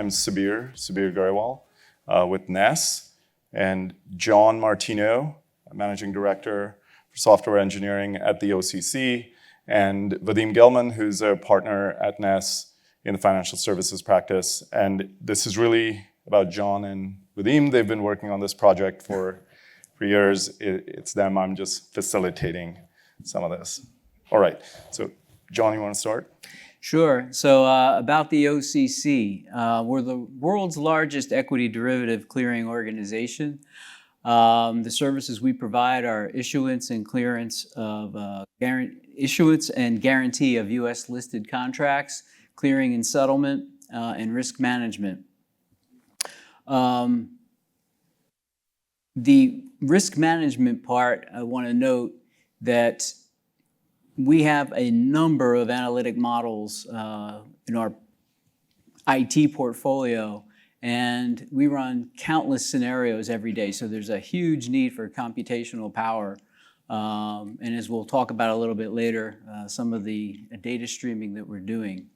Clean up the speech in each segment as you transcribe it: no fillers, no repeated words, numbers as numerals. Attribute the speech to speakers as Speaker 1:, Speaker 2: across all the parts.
Speaker 1: I'm Subir Gariwal with Ness, and John Martino, Managing Director for Software Engineering at the OCC, and Vadim Gelman, who's a partner at Ness in the financial services practice. And this is really about John and Vadim. They've been working on this project for years. It's them. I'm just facilitating some of this. All right, so John, you want to start?
Speaker 2: Sure. So about the OCC, we're the world's largest equity derivative clearing organization. The services we provide are issuance and clearance of issuance and guarantee of U.S. listed contracts, clearing and settlement, and risk management. The risk management part, I want to note that we have a number of analytic models in our IT portfolio, and we run countless scenarios every day. So there's a huge need for computational power. And as we'll talk about a little bit later, some of the data streaming that we're doing.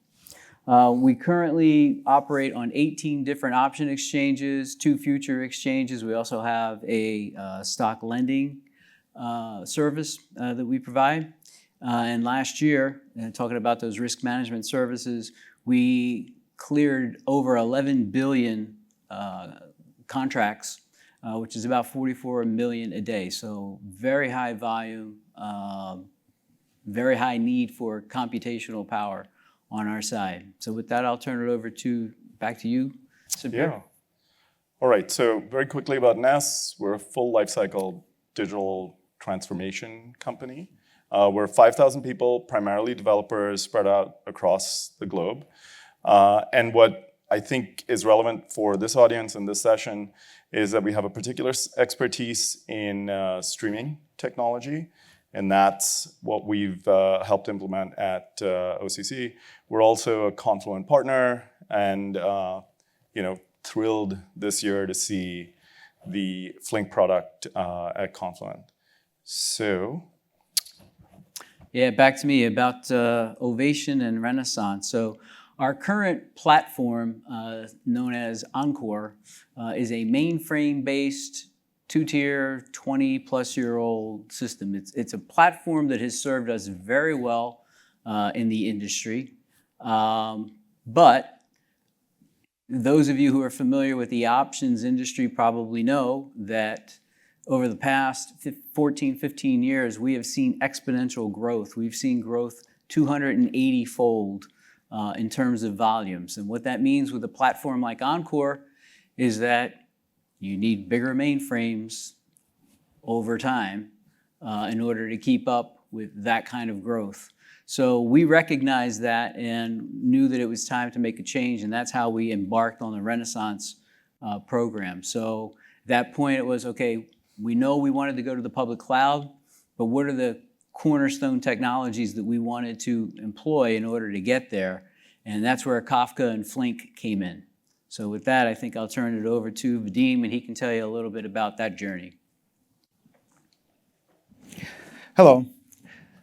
Speaker 2: We currently operate on 18 different option exchanges, 2 future exchanges. We also have a stock lending service that we provide. And last year, talking about those risk management services, we cleared over 11 billion contracts, which is about 44 million a day. So very high volume, very high need for computational power on our side. So with that, I'll turn it over back to you, Subir.
Speaker 1: Yeah. All right, so very quickly about Ness. We're a full lifecycle digital transformation company. We're 5,000 people, primarily developers spread out across the globe. And what I think is relevant for this audience and this session is that we have a particular expertise in streaming technology, and that's what we've helped implement at OCC. We're also a Confluent partner, and thrilled this year to see the Flink product at Confluent. So.
Speaker 2: Yeah, back to me about Ovation and Renaissance. So our current platform, known as Encore, is a mainframe-based, 2-tier, 20-plus-year-old system. It's a platform that has served us very well in the industry. But those of you who are familiar with the options industry probably know that over the past 14, 15 years, we have seen exponential growth. We've seen growth 280-fold in terms of volumes. And what that means with a platform like Encore is that you need bigger mainframes over time in order to keep up with that kind of growth. So we recognized that and knew that it was time to make a change, and that's how we embarked on the Renaissance program. So at that point, it was, okay, we know we wanted to go to the public cloud, but what are the cornerstone technologies that we wanted to employ in order to get there? And that's where Kafka and Flink came in. So with that, I think I'll turn it over to Vadim, and he can tell you a little bit about that journey.
Speaker 3: Hello.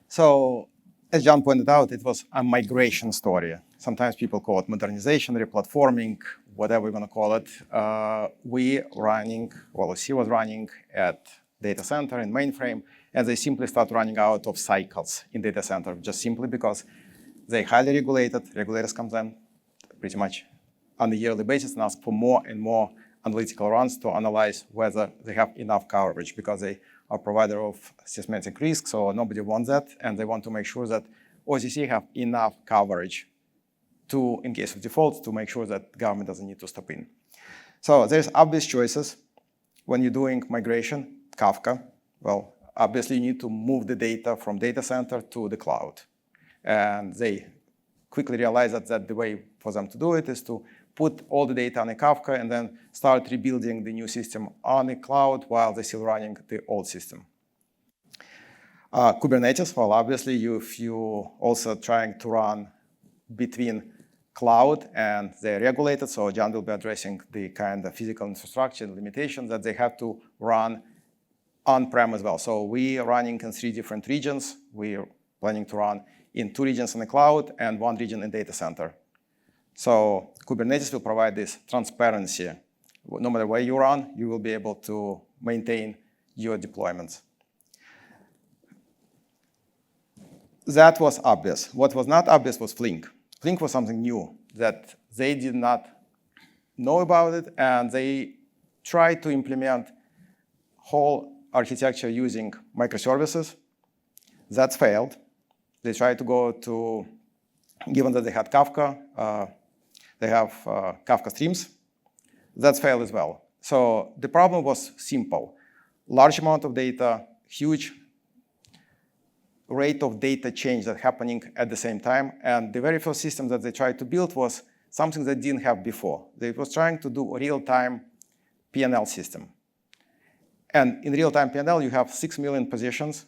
Speaker 3: So as John pointed out, it was a migration story. Sometimes people call it modernization, replatforming, whatever we're going to call it. OCC was running at data center in mainframe, and they simply start running out of cycles in data center, just simply because they highly regulated. Regulators come in pretty much on a yearly basis and ask for more and more analytical runs to analyze whether they have enough coverage, because they are a provider of systematic risk, so nobody wants that, and they want to make sure that OCC have enough coverage to, in case of default, to make sure that government doesn't need to step in. So there's obvious choices when you're doing migration. Kafka, well, obviously you need to move the data from data center to the cloud. And they quickly realized that the way for them to do it is to put all the data on a Kafka and then start rebuilding the new system on the cloud while they're still running the old system. Kubernetes, well, obviously, if you also trying to run between cloud and they're regulated, so John will be addressing the kind of physical infrastructure and limitations that they have to run on-prem as well. So we are running in 3 different regions. We are planning to run in 2 regions in the cloud and 1 region in data center. So Kubernetes will provide this transparency. No matter where you run, you will be able to maintain your deployments. That was obvious. What was not obvious was Flink. Flink was something new that they did not know about it, and they tried to implement whole architecture using microservices. That's failed. They tried to go to, given that they had Kafka, they have Kafka streams. That's failed as well. So the problem was simple. Large amount of data, huge rate of data change that's happening at the same time. And the very first system that they tried to build was something they didn't have before. They were trying to do a real-time P&L system. And in real-time P&L, you have 6 million positions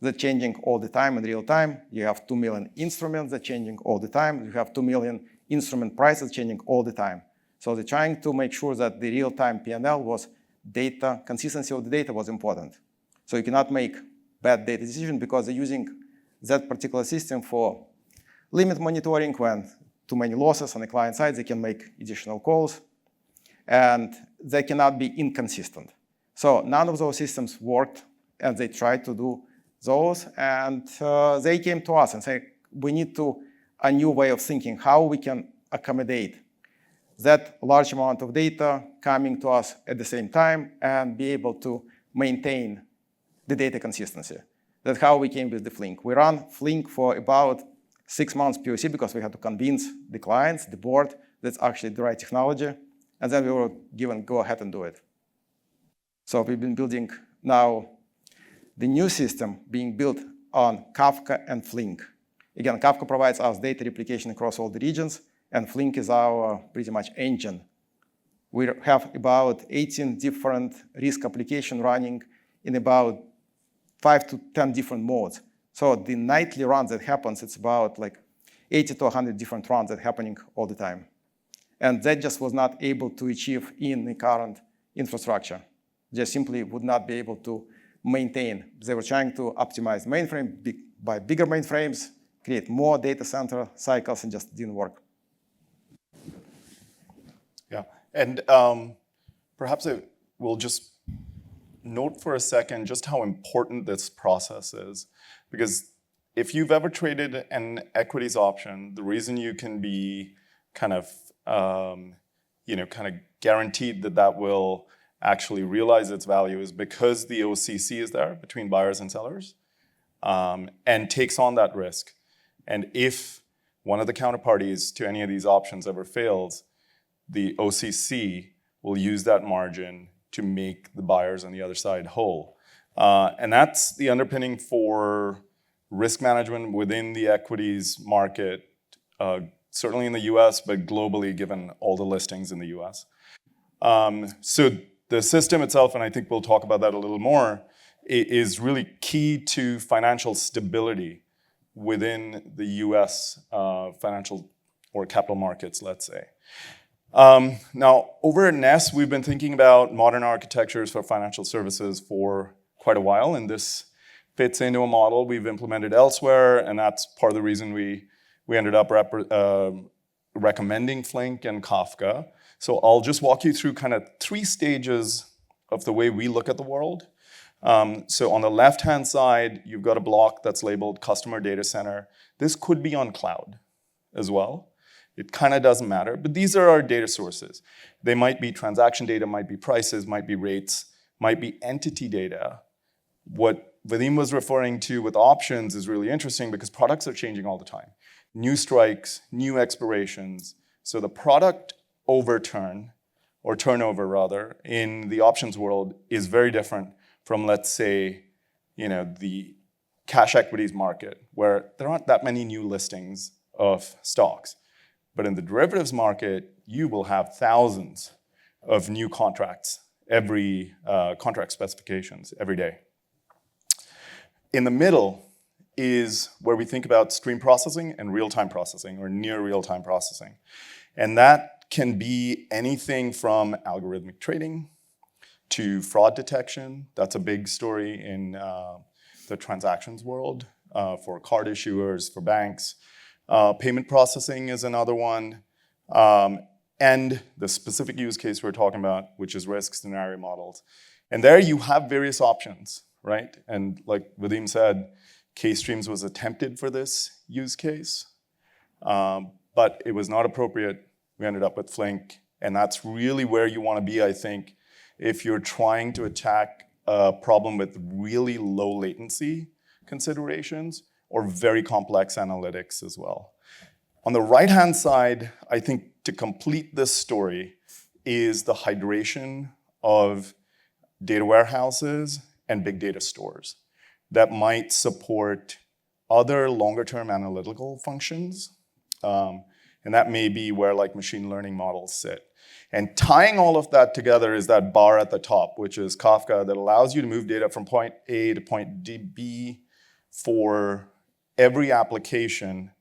Speaker 3: that are changing all the time in real time. You have 2 million instruments that are changing all the time. You have 2 million instrument prices changing all the time. So they're trying to make sure that the real-time P&L was data, consistency of the data was important. So you cannot make bad data decision because they're using that particular system for limit monitoring. When too many losses on the client side, they can make additional calls, and they cannot be inconsistent. So none of those systems worked, and they tried to do those, and they came to us and said, we need a new way of thinking, how we can accommodate that large amount of data coming to us at the same time and be able to maintain the data consistency. That's how we came with the Flink. We ran Flink for about 6 months POC because we had to convince the clients, the board, that's actually the right technology. And then we were given go ahead and do it. So we've been building now the new system being built on Kafka and Flink. Again, Kafka provides us data replication across all the regions, and Flink is our pretty much engine. We have about 18 different risk applications running in about 5 to 10 different modes. So the nightly runs that happens, it's about like 80 to 100 different runs that are happening all the time. And that just was not able to achieve in the current infrastructure. Just simply would not be able to maintain. They were trying to optimize mainframe, buy bigger mainframes, create more data center cycles, and just didn't work.
Speaker 1: Yeah, and perhaps I will just note for a second just how important this process is. Because if you've ever traded an equities option, the reason you can be kind of guaranteed that that will actually realize its value is because the OCC is there between buyers and sellers and takes on that risk. And if one of the counterparties to any of these options ever fails, the OCC will use that margin to make the buyers on the other side whole. And that's the underpinning for risk management within the equities market, certainly in the US, but globally given all the listings in the US. So the system itself, and I think we'll talk about that a little more, is really key to financial stability within the US financial or capital markets, let's say. Now, over at Ness, we've been thinking about modern architectures for financial services for quite a while, and this fits into a model we've implemented elsewhere, and that's part of the reason we ended up recommending Flink and Kafka. So I'll just walk you through kind of 3 stages of the way we look at the world. So on the left-hand side, you've got a block that's labeled customer data center. This could be on cloud as well. It kind of doesn't matter, but these are our data sources. They might be transaction data, might be prices, might be rates, might be entity data. What Vadim was referring to with options is really interesting because products are changing all the time. New strikes, new expirations. So the product overturn, or turnover rather, in the options world is very different from, let's say, the cash equities market, where there aren't that many new listings of stocks. But in the derivatives market, you will have thousands of new contracts, contract specifications every day. In the middle is where we think about stream processing and real-time processing, or near real-time processing. And that can be anything from algorithmic trading to fraud detection. That's a big story in the transactions world for card issuers, for banks. Payment processing is another one. and the specific use case we're talking about, which is risk scenario models. And there you have various options, right? And like Vadim said, K-streams was attempted for this use case, but it was not appropriate. We ended up with Flink, and that's really where you want to be, I think, if you're trying to attack a problem with really low latency considerations or very complex analytics as well. On the right-hand side, I think to complete this story is the hydration of data warehouses and big data stores that might support other longer-term analytical functions. And that may be where like machine learning models sit. And tying all of that together is that bar at the top, which is Kafka, that allows you to move data from point A to point B for every application.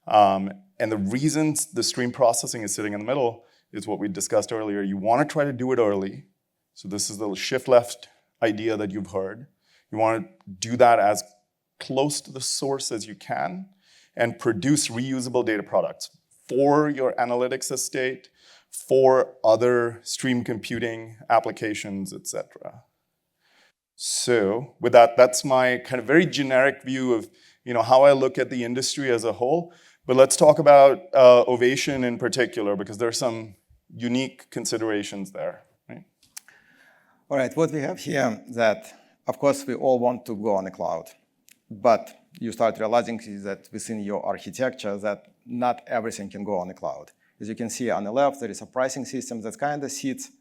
Speaker 1: And the reasons the stream processing is sitting in the middle is what we discussed earlier. You want to try to do it early. So this is the shift left idea that you've heard. You want to do that as close to the source as you can and produce reusable data products for your analytics estate, for other stream computing applications, et cetera. So with that, that's my kind of very generic view of how I look at the industry as a whole. But let's talk about Ovation in particular, because there are some unique considerations there. Right?
Speaker 3: All right, what we have here that, of course, we all want to go on the cloud. But you start realizing is that within your architecture that not everything can go on the cloud. As you can see on the left, there is a pricing system that kind of sits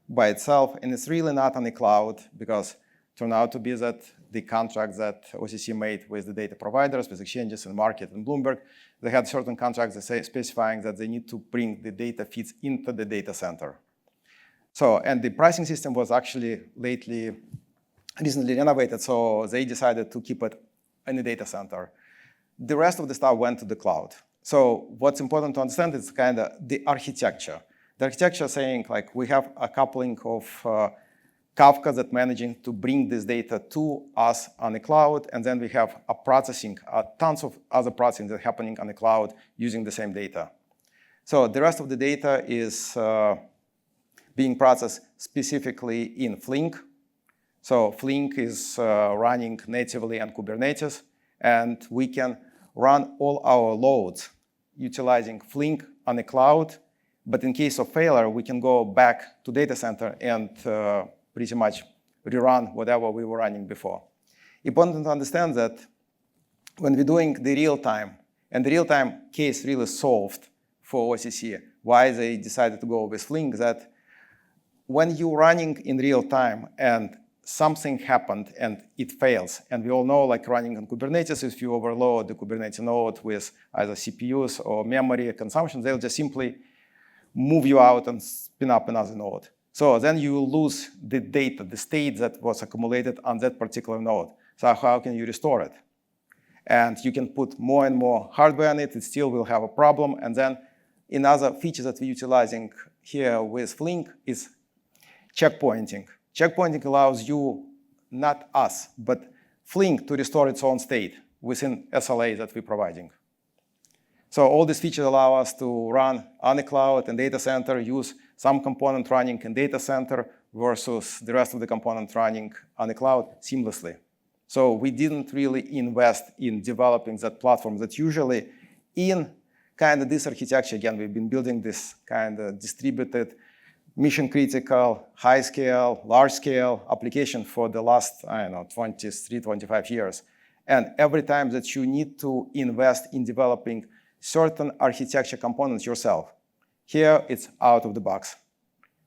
Speaker 3: by itself, and it's really not on the cloud because it turned out to be that the contracts that OCC made with the data providers, with exchanges and market and Bloomberg, they had certain contracts that say specifying that they need to bring the data feeds into the data center. So, and the pricing system was actually recently renovated, so they decided to keep it in the data center. The rest of the stuff went to the cloud. So what's important to understand is kind of the architecture. The architecture saying like we have a coupling of Kafka that managing to bring this data to us on the cloud, and then we have a processing, tons of other processing that's happening on the cloud using the same data. So the rest of the data is being processed specifically in Flink. So Flink is running natively on Kubernetes, and we can run all our loads utilizing Flink on the cloud. But in case of failure, we can go back to data center and pretty much rerun whatever we were running before. Important to understand that when we're doing the real time, and the real time case really solved for OCC, why they decided to go with Flink, that when you're running in real time and something happened and it fails, and we all know like running on Kubernetes, if you overload the Kubernetes node with either CPUs or memory consumption, they'll just simply move you out and spin up another node. So then you lose the data, the state that was accumulated on that particular node. So how can you restore it? And you can put more and more hardware on it, it still will have a problem. And then another feature that we're utilizing here with Flink is checkpointing. Checkpointing allows you, not us, but Flink to restore its own state within SLA that we're providing. So all these features allow us to run on the cloud and data center, use some component running in data center versus the rest of the component running on the cloud seamlessly. So we didn't really invest in developing that platform that usually in kind of this architecture, again, we've been building this kind of distributed, mission-critical, high-scale, large-scale application for the last, 23, 25 years. And every time that you need to invest in developing certain architecture components yourself, here it's out of the box.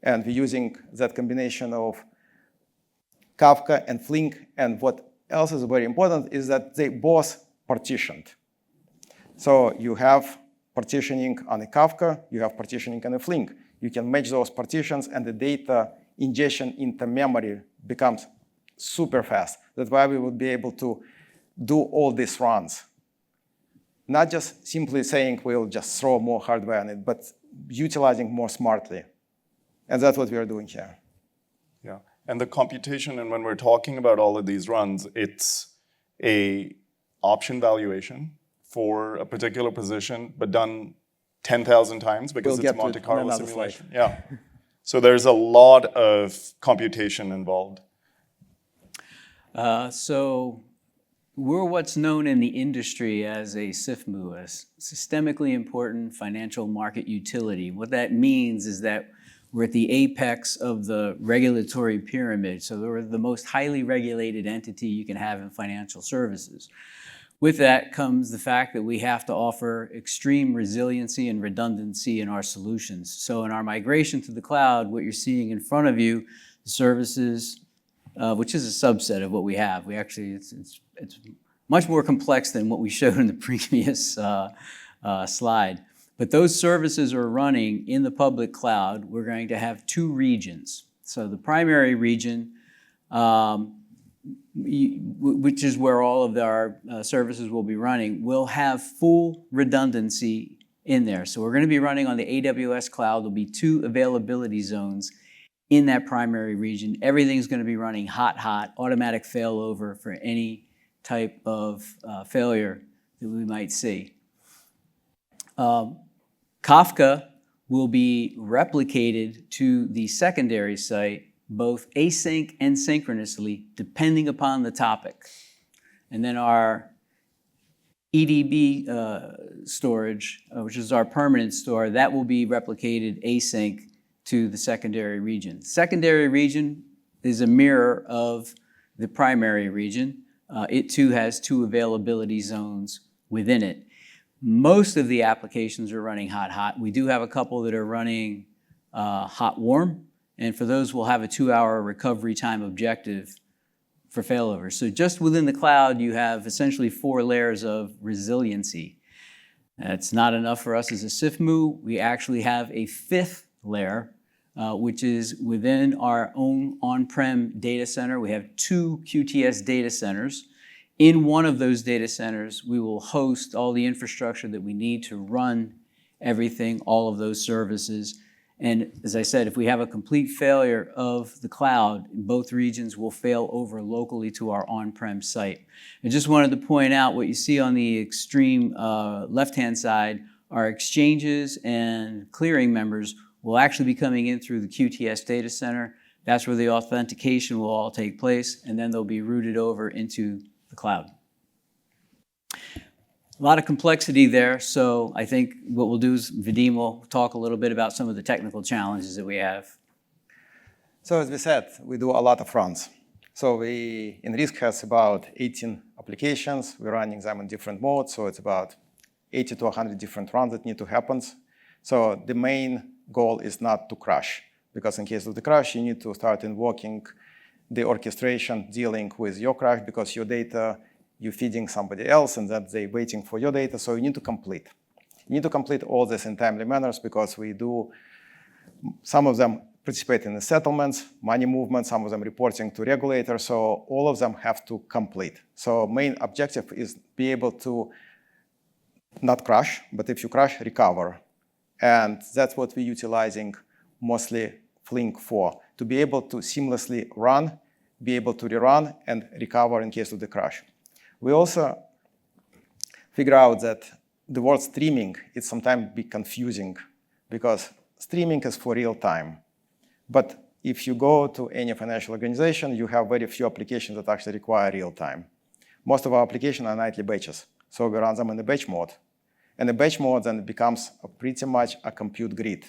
Speaker 3: And we're using that combination of Kafka and Flink. And what else is very important is that they both partitioned. So you have partitioning on a Kafka, you have partitioning on a Flink. You can match those partitions and the data ingestion into memory becomes super fast. That's why we would be able to do all these runs. Not just simply saying we'll just throw more hardware on it, but utilizing more smartly. And that's what we are doing here.
Speaker 1: Yeah, and the computation, and when we're talking about all of these runs, it's a option valuation for a particular position, but done 10,000 times because
Speaker 3: We'll
Speaker 1: it's
Speaker 3: get
Speaker 1: a
Speaker 3: to
Speaker 1: Monte
Speaker 3: it on
Speaker 1: Carlo
Speaker 3: another
Speaker 1: simulation. Yeah. So there's a lot of computation involved.
Speaker 2: So we're what's known in the industry as a SIFMU, a systemically important financial market utility. What that means is that we're at the apex of the regulatory pyramid. So we're the most highly regulated entity you can have in financial services. With that comes the fact that we have to offer extreme resiliency and redundancy in our solutions. So in our migration to the cloud, what you're seeing in front of you, the services, which is a subset of what we have. We actually, it's much more complex than what we showed in the previous slide. But those services are running in the public cloud. We're going to have two regions. So the primary region, which is where all of our services will be running, will have full redundancy in there. So we're going to be running on the AWS cloud. There'll be two availability zones in that primary region. Everything's going to be running hot, automatic failover for any type of failure that we might see. Kafka will be replicated to the secondary site both async and synchronously, depending upon the topic. And then our EDB storage, which is our permanent store, that will be replicated async to the secondary region. Secondary region is a mirror of the primary region. It too has two availability zones within it. Most of the applications are running hot. We do have a couple that are running hot-warm, and for those we'll have a 2-hour recovery time objective for failover. So just within the cloud, you have essentially 4 layers of resiliency. That's not enough for us as a SIFMU. We actually have a 5th layer, which is within our own on-prem data center. We have 2 QTS data centers. In one of those data centers, we will host all the infrastructure that we need to run everything, all of those services. And as I said, if we have a complete failure of the cloud, both regions will fail over locally to our on-prem site. I just wanted to point out what you see on the extreme left-hand side are exchanges and clearing members will actually be coming in through the QTS data center. That's where the authentication will all take place, and then they'll be routed over into the cloud. A lot of complexity there, so I think what we'll do is Vadim will talk a little bit about some of the technical challenges that we have.
Speaker 3: So as we said, we do a lot of runs. So we, in Risk, has about 18 applications. We're running them in different modes, so it's about 80 to 100 different runs that need to happen. So the main goal is not to crash, because in case of the crash, you need to start invoking the orchestration dealing with your crash, because your data, you're feeding somebody else, and that they're waiting for your data, so you need to complete. You need to complete all this in timely manners, because we do, some of them participate in the settlements, money movement, some of them reporting to regulators, so all of them have to complete. So main objective is be able to not crash, but if you crash, recover. And that's what we're utilizing mostly Flink for, to be able to seamlessly run, be able to rerun, and recover in case of the crash. We also figure out that the word streaming is sometimes be confusing, because streaming is for real time. But if you go to any financial organization, you have very few applications that actually require real time. Most of our applications are nightly batches, so we run them in the batch mode. And the batch mode then becomes pretty much a compute grid.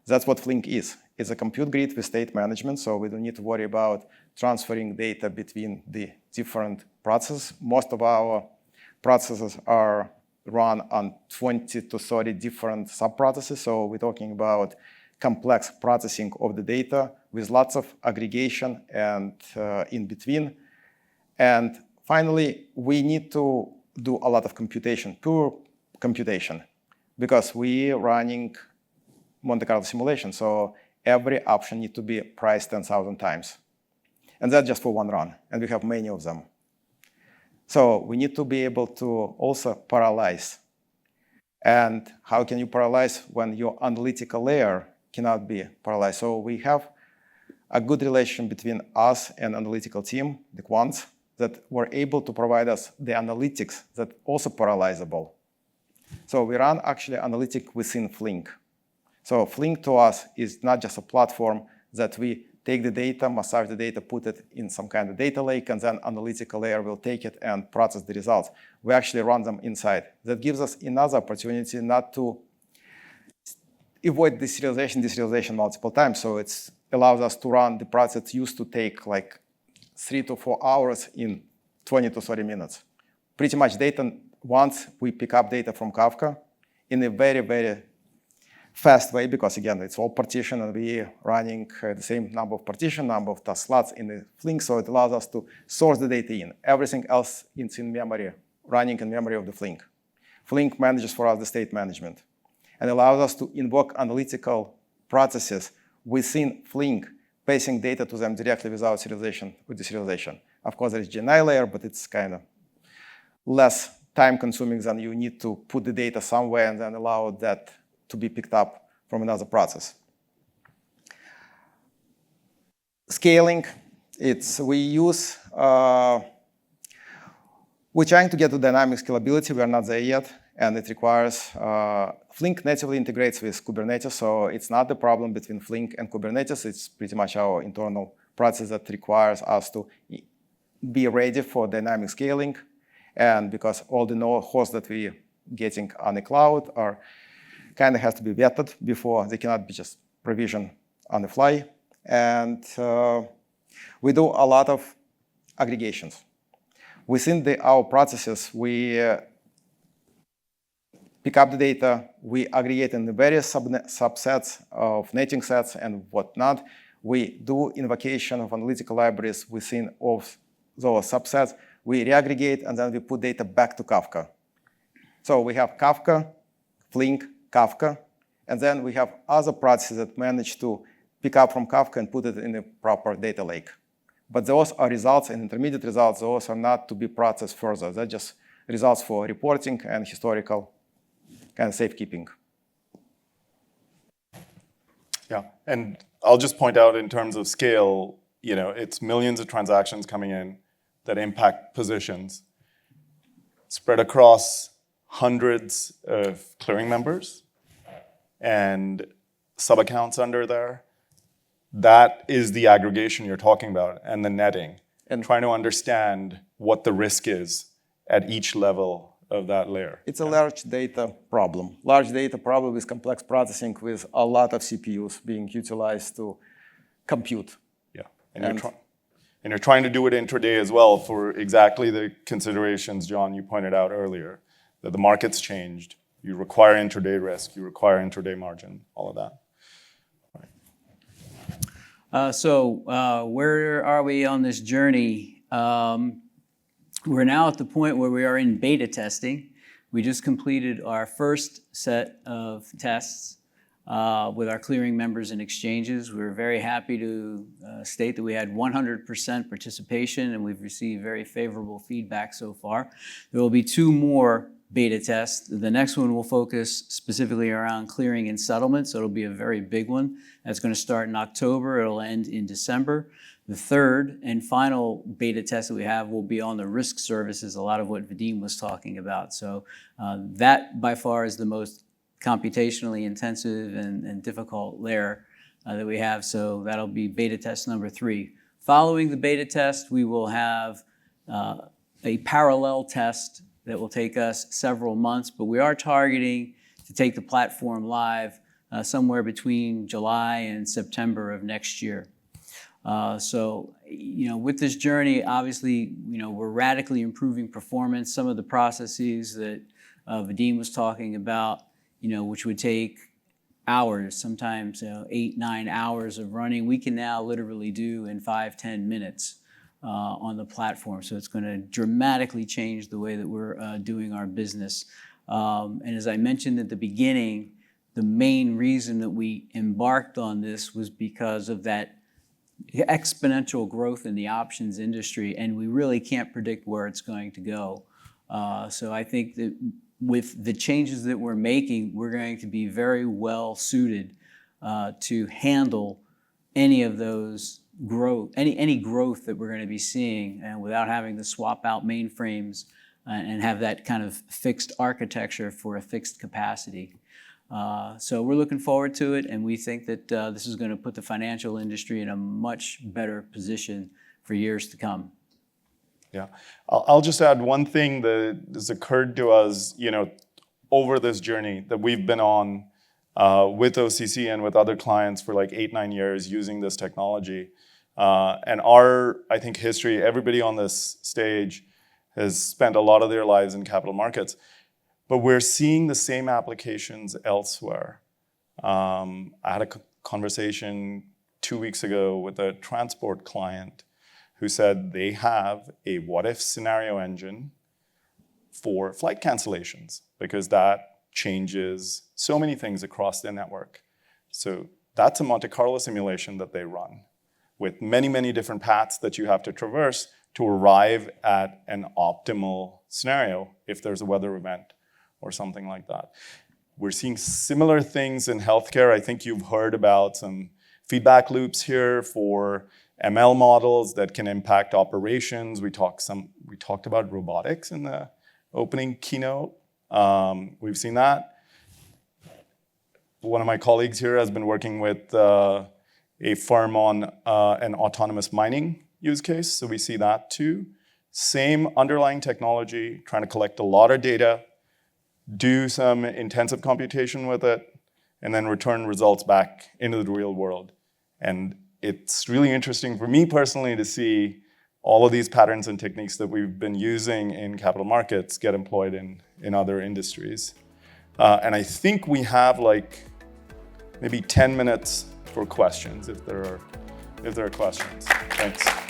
Speaker 3: That's what Flink is. It's a compute grid with state management, so we don't need to worry about transferring data between the different processes. Most of our processes are run on 20 to 30 different sub-processes, so we're talking about complex processing of the data with lots of aggregation and in between. And finally, we need to do a lot of computation, pure computation, because we're running Monte Carlo simulation, so every option needs to be priced 10,000 times. And that's just for one run, and we have many of them. So we need to be able to also parallelize. And how can you parallelize when your analytical layer cannot be parallelized? So we have a good relation between us and analytical team, the quants, that were able to provide us the analytics that also parallelizable. So we run actually analytic within Flink. So Flink to us is not just a platform that we take the data, massage the data, put it in some kind of data lake, and then analytical layer will take it and process the results. We actually run them inside. That gives us another opportunity not to avoid deserialization multiple times. So it allows us to run the process that used to take like 3 to 4 hours in 20 to 30 minutes. Pretty much data, once we pick up data from Kafka in a very, very fast way, because again, it's all partition and we're running the same number of partition, number of task slots in the Flink, so it allows us to source the data in. Everything else is in memory, running in memory of the Flink. Flink manages for us the state management and allows us to invoke analytical processes within Flink, passing data to them directly without serialization or deserialization. Of course, there is GNI layer, but it's kind of less time-consuming than you need to put the data somewhere and then allow that to be picked up from another process. Scaling, we're trying to get to dynamic scalability. We are not there yet, and it requires, Flink natively integrates with Kubernetes, so it's not the problem between Flink and Kubernetes. It's pretty much our internal process that requires us to be ready for dynamic scaling, and because all the hosts that we're getting on the cloud are kind of has to be vetted before they cannot be just provisioned on the fly. And we do a lot of aggregations. Within our processes, we pick up the data, we aggregate in the various subsets of netting sets and whatnot. We do invocation of analytical libraries within of those subsets. We reaggregate, and then we put data back to Kafka. So we have Kafka, Flink, Kafka, and then we have other processes that manage to pick up from Kafka and put it in a proper data lake. But those are results and intermediate results. Those are not to be processed further. They're just results for reporting and historical kind of safekeeping.
Speaker 1: Yeah, and I'll just point out in terms of scale, it's millions of transactions coming in that impact positions spread across hundreds of clearing members and sub-accounts under there. That is the aggregation you're talking about and the netting, and trying to understand what the risk is at each level of that layer.
Speaker 3: It's a large data problem. Large data problem with complex processing with a lot of CPUs being utilized to compute.
Speaker 1: Yeah, and you're trying to do it intraday as well for exactly the considerations, John, you pointed out earlier, that the market's changed. You require intraday risk, you require intraday margin, all of that.
Speaker 2: Where are we on this journey? We're now at the point where we are in beta testing. We just completed our first set of tests with our clearing members and exchanges. We're very happy to state that we had 100% participation, and we've received very favorable feedback so far. There will be 2 more beta tests. The next one will focus specifically around clearing and settlement, so it'll be a very big one. That's going to start in October. It'll end in December. The third and final beta test that we have will be on the risk services, a lot of what Vadim was talking about. So that by far is the most computationally intensive and difficult layer that we have. So that'll be beta test number 3. Following the beta test, we will have a parallel test that will take us several months, but we are targeting to take the platform live somewhere between July and September of next year. With this journey, obviously, we're radically improving performance. Some of the processes that Vadim was talking about, which would take hours, sometimes 8, 9 hours of running, we can now literally do in 5, 10 minutes on the platform. So it's going to dramatically change the way that we're doing our business. And as I mentioned at the beginning, the main reason that we embarked on this was because of that exponential growth in the options industry, and we really can't predict where it's going to go. So I think that with the changes that we're making, we're going to be very well suited to handle any of those growth, any growth that we're going to be seeing, and without having to swap out mainframes and have that kind of fixed architecture for a fixed capacity. So we're looking forward to it, and we think that this is going to put the financial industry in a much better position for years to come.
Speaker 1: Yeah, I'll just add one thing that has occurred to us, over this journey that we've been on with OCC and with other clients for like 8-9 years using this technology. And I think history, everybody on this stage has spent a lot of their lives in capital markets, but we're seeing the same applications elsewhere. I had a conversation 2 weeks ago with a transport client who said they have a what-if scenario engine for flight cancellations because that changes so many things across their network. So that's a Monte Carlo simulation that they run with many, many different paths that you have to traverse to arrive at an optimal scenario if there's a weather event or something like that. We're seeing similar things in healthcare. I think you've heard about some feedback loops here for ML models that can impact operations. We talked about robotics in the opening keynote. We've seen that. One of my colleagues here has been working with a firm on an autonomous mining use case, so we see that too. Same underlying technology, trying to collect a lot of data, do some intensive computation with it, and then return results back into the real world. And it's really interesting for me personally to see all of these patterns and techniques that we've been using in capital markets get employed in other industries. And I think we have like maybe 10 minutes for questions if there are questions. Thanks.